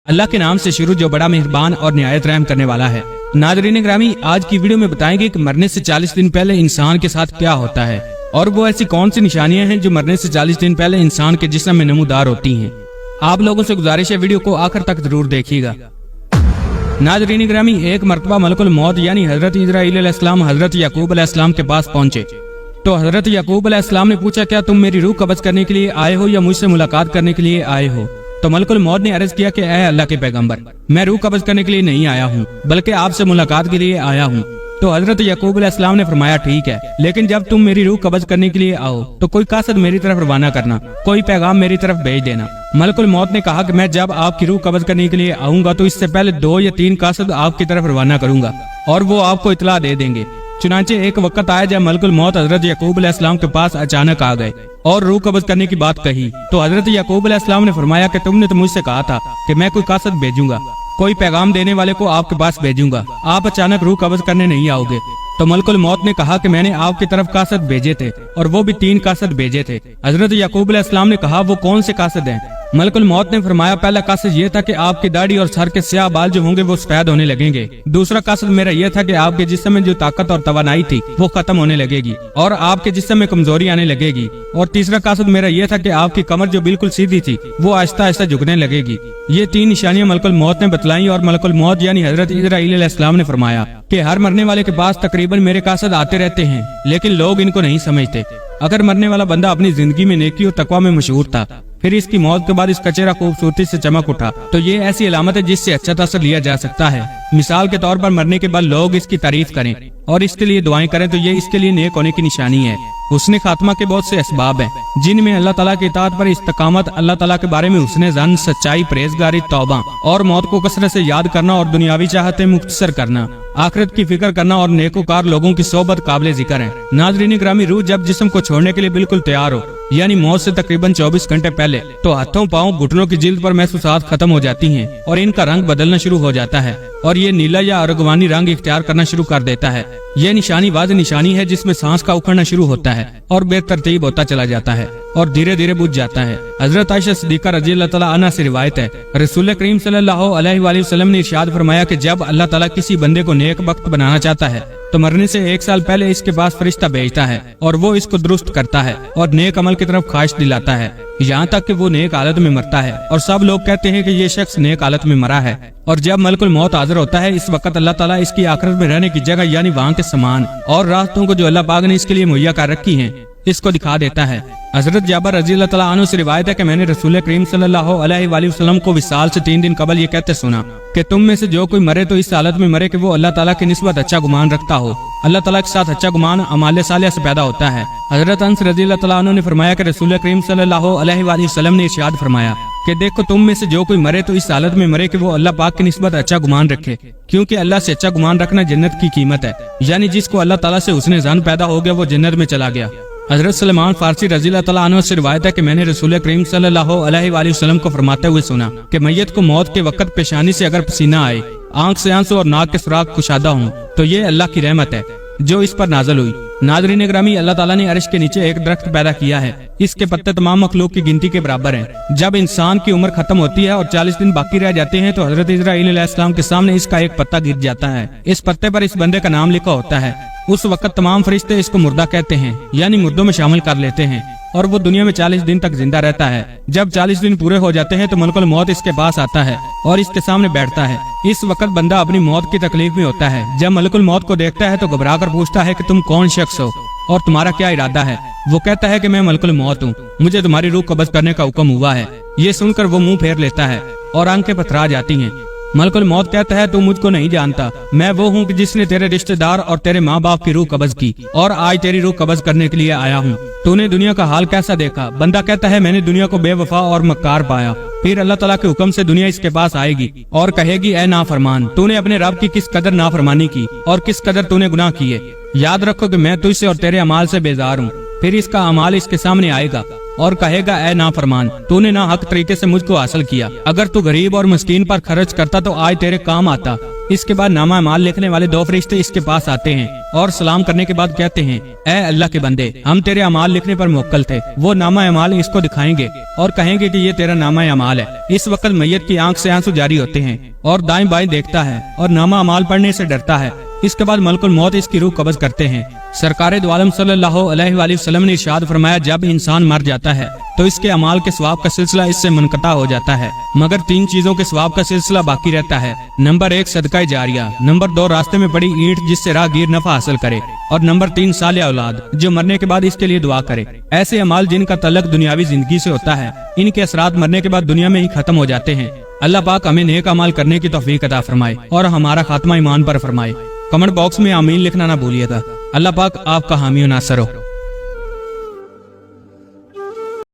अल्लाह के नाम से शुरू जो बड़ा मेहरबान और निहायत रहम करने वाला है। नाज़रीन ग्रामी, आज की वीडियो में बताएंगे कि मरने से 40 दिन पहले इंसान के साथ क्या होता है और वो ऐसी कौन सी निशानियां हैं जो मरने से 40 दिन पहले इंसान के जिस्म में नमूदार होती हैं। आप लोगों से गुजारिश है वीडियो को आखिर तक जरूर देखिएगा। नाज़रीन ग्रामी, एक मरतबा मलकुल मौत यानी हजरत इजराइल अलैहिस्सलाम हजरत याकूब अलैहिस्सलाम के पास पहुंचे तो हजरत याकूब अलैहिस्सलाम ने पूछा, क्या तुम मेरी रूह कब्ज करने के लिए आए हो या मुझसे मुलाकात करने के लिए आए हो? तो मलकुल मौत ने अर्ज किया कि ऐ अल्लाह के पैगंबर, मैं रूह कब्ज करने के लिए नहीं आया हूँ बल्कि आपसे मुलाकात के लिए आया हूँ। तो हजरत याकूब अलैहिस्सलाम ने फरमाया, ठीक है, लेकिन जब तुम मेरी रूह कब्ज करने के लिए आओ तो कोई कासद मेरी तरफ रवाना करना, कोई पैगाम मेरी तरफ भेज देना। मलकुल मौत ने कहा कि मैं जब आपकी रूह कब्ज करने के लिए आऊंगा तो इससे पहले 2 या 3 कासद आपकी तरफ रवाना करूंगा और वो आपको इतला दे देंगे। चुनांचे एक वक्त आया जब मलकुल मौत हजरत याकूब अलैहिस्सलाम के पास अचानक आ गए और रूह कब्ज करने की बात कही तो हजरत याकूब अलैहिस्सलाम ने फरमाया कि तुमने तो मुझसे कहा था कि मैं कोई कासद भेजूंगा, कोई पैगाम देने वाले को आपके पास भेजूंगा, आप अचानक रूह कब्ज करने नहीं आओगे। तो मलकुल मौत ने कहा कि मैंने आपकी तरफ कासद भेजे थे और वो भी 3 कासद भेजे थे। हजरत याकूब अलैहिस्सलाम ने कहा, वो कौन से कासद हैं? मलकुल मौत ने फरमाया, पहला कासद ये था कि आपकी दाढ़ी और सर के स्याह बाल जो होंगे वो सफेद होने लगेंगे। दूसरा कासद मेरा यह था कि आपके जिस्म में जो ताकत और तवानाई थी वो खत्म होने लगेगी और आपके जिस्म में कमजोरी आने लगेगी। और तीसरा कासद मेरा यह था कि आपकी कमर जो बिल्कुल सीधी थी वो आहिस्ता आहिस्ता झुकने लगेगी। ये 3 निशानियां मलकुल मौत ने बतलाई और मलकुल मौत यानी हजरत इजराइल अलैहिस्सलाम ने फरमाया कि हर मरने वाले के पास तकरीबन मेरे कासद आते रहते हैं, लेकिन लोग इनको नहीं समझते। अगर मरने वाला बंदा अपनी जिंदगी में नेकी और तकवा में मशहूर था, फिर इसकी मौत के बाद इसका चेहरा खूबसूरती से चमक उठा, तो ये ऐसी अलामत है जिससे अच्छा तासर लिया जा सकता है। मिसाल के तौर पर मरने के बाद लोग इसकी तारीफ करें और इसके लिए दुआएं करें तो ये इसके लिए नेक होने की निशानी है। हुस्ने खात्मा के बहुत से असबाब हैं जिनमें अल्लाह ताला की इताअत पर इस्तकामत, अल्लाह ताला के बारे में हुस्ने ज़न, सच्चाई, परहेजगारी, तौबा और मौत को कसरत से याद करना और दुनियावी चाहते मुख्तसर करना, आखिरत की फिक्र करना और नेकोकार लोगों की सोबत काबिल जिक्र है। नाज़रीन ग्रामी, रूह जब जिस्म को छोड़ने के लिए बिल्कुल तैयार हो यानी मौत से तकरीबन 24 घंटे पहले, तो हाथों, पाँव, घुटनों की जिल्द पर महसूसात खत्म हो जाती हैं और इनका रंग बदलना शुरू हो जाता है और ये नीला या अरगवानी रंग इख्तियार करना शुरू कर देता है। यह निशानी वाज़ेह निशानी है जिसमें सांस का उखड़ना शुरू होता है और बेतरतीब होता चला जाता है और धीरे धीरे बुझ जाता है। हजरत आयशा सिद्दीका रज़ियल्लाहु तआला अन्हा से रिवायत है, रसूल करीम सल्लल्लाहु अलैहि वसल्लम ने इरशाद फरमाया कि जब अल्लाह ताला किसी बंदे को नेक वक्त बनाना चाहता है तो मरने से 1 साल पहले इसके पास फरिश्ता भेजता है और वो इसको दुरुस्त करता है और नेक अमल की तरफ ख्वाहिश दिलाता है, यहाँ तक कि वो नेक हालत में मरता है और सब लोग कहते हैं कि ये शख्स नेक हालत में मरा है। और जब मलकुल मौत हाजिर होता है, इस वक्त अल्लाह ताला इसकी आखिरत में रहने की जगह यानी वहाँ के सामान और रास्तों को जो अल्लाह पाक ने इसके लिए मुहैया कर रखी हैं इसको दिखा देता है। हजरत जाबर रज़ियल्लाहु तआला अन्हु से रिवायत है कि मैंने रसूल करीम सल्लल्लाहु अलैहि वसल्लम को विसाल से 3 दिन कबल ये कहते सुना कि तुम में से जो कोई मरे तो इस हालत में मरे कि वो अल्लाह ताला की निस्बत अच्छा गुमान रखता हो। अल्लाह ताला के साथ अच्छा गुमान अमाल सालिह से पैदा होता है। हजरत अनस रज़ियल्लाहु तआला अन्हु ने फरमाया कि रसूल करीम सल्लल्लाहु अलैहि वसल्लम ने इरशाद फरमाया कि देखो, तुम में से जो कोई मरे तो इस हालत में मरे कि वो अल्लाह पाक की निस्बत अच्छा गुमान रखे, क्योंकि अल्लाह से अच्छा गुमान रखना जन्नत की कीमत है। यानी जिसको अल्लाह ताला से हुस्ने ज़न पैदा हो गया वो जन्नत में चला गया। हजरत सलमान फारसी रज़ियल्लाहु तआला अन्हु से रिवायत है कि मैंने रसूल करीम सल्लल्लाहु अलैहि वसल्लम को फरमाते हुए सुना कि मैयत को मौत के वक्त पेशानी से अगर पसीना आए, आंख से आंसू और नाक के सुराख कुशादा हों तो ये अल्लाह की रहमत है जो इस पर नाज़िल हुई। नाज़रीन ग्रामी, अल्लाह ताला ने अर्श के नीचे एक दरख्त पैदा किया है, इसके पत्ते तमाम मखलूक की गिनती के बराबर हैं। जब इंसान की उम्र खत्म होती है और 40 दिन बाकी रह जाते हैं तो हजरत इजराइल अलैहिस्सलाम के सामने इसका एक पत्ता गिर जाता है। इस पत्ते पर इस बंदे का नाम लिखा होता है। उस वक्त तमाम फरिश्ते इसको मुर्दा कहते हैं यानी मुर्दों में शामिल कर लेते हैं और वो दुनिया में 40 दिन तक जिंदा रहता है। जब 40 दिन पूरे हो जाते हैं तो मलकुल मौत इसके पास आता है और इसके सामने बैठता है। इस वक्त बंदा अपनी मौत की तकलीफ में होता है। जब मलकुल मौत को देखता है तो घबरा कर पूछता है कि तुम कौन शख्स हो और तुम्हारा क्या इरादा है? वो कहता है कि मैं मलकुल मौत हूँ, मुझे तुम्हारी रूह कब्ज करने का हुक्म हुआ है। ये सुनकर वो मुंह फेर लेता है और आंखें पथरा जाती हैं। मलकुल मौत कहता है, तू मुझको नहीं जानता, मैं वो हूँ कि जिसने तेरे रिश्तेदार और तेरे माँ बाप की रूह कब्ज की और आज तेरी रूह कब्ज करने के लिए आया हूँ। तूने दुनिया का हाल कैसा देखा? बंदा कहता है, मैंने दुनिया को बेवफा और मक्कार पाया। फिर अल्लाह ताला के हुक्म से दुनिया इसके पास आएगी और कहेगी, ऐ नाफरमान, तूने अपने रब की किस कदर नाफरमानी की और किस कदर तूने गुनाह किए। याद रखो कि मैं तुझसे और तेरे अमाल से बेजार हूँ। फिर इसका अमाल इसके सामने आएगा और कहेगा, ऐ नाफरमान, तूने ना हक तरीके से मुझको हासिल किया। अगर तू गरीब और मिस्कीन पर खर्च करता तो आज तेरे काम आता। इसके बाद नामा अमाल लिखने वाले 2 फरिश्ते इसके पास आते हैं और सलाम करने के बाद कहते हैं, ऐ अल्लाह के बंदे, हम तेरे अमाल लिखने पर मुवक्कल थे। वो नामा अमाल इसको दिखाएंगे और कहेंगे कि ये तेरा नामा अमाल है। इस वक्त मैयत की आंख से आंसू जारी होते हैं और दाएं बाएं देखता है और नामा अमाल पढ़ने से डरता है। इसके बाद मलकुल मौत इसकी रूह कब्ज करते हैं। सरकारे दो आलम सल्लल्लाहु अलैहि वसल्लम ने इरशाद फरमाया, जब इंसान मर जाता है तो इसके अमाल के सवाब का सिलसिला इससे मुनक़ता हो जाता है, मगर 3 चीजों के सवाब का सिलसिला बाकी रहता है। नंबर 1 सदका जारिया, नंबर 2 रास्ते में पड़ी ईंट जिससे राहगीर नफा हासिल करे, और नंबर 3 साले औलाद जो मरने के बाद इसके लिए दुआ करे। ऐसे अमाल जिनका तल्लुक दुनियावी जिंदगी से होता है, इनके असरात मरने के बाद दुनिया में ही खत्म हो जाते हैं। अल्लाह पाक हमें नेक अमाल करने की तौफीक अता फरमाए और हमारा खात्मा ईमान पर फरमाए। कमेंट बॉक्स में आमीन लिखना ना भूलिएगा। अल्लाह पाक आपका हामी और नासर हो।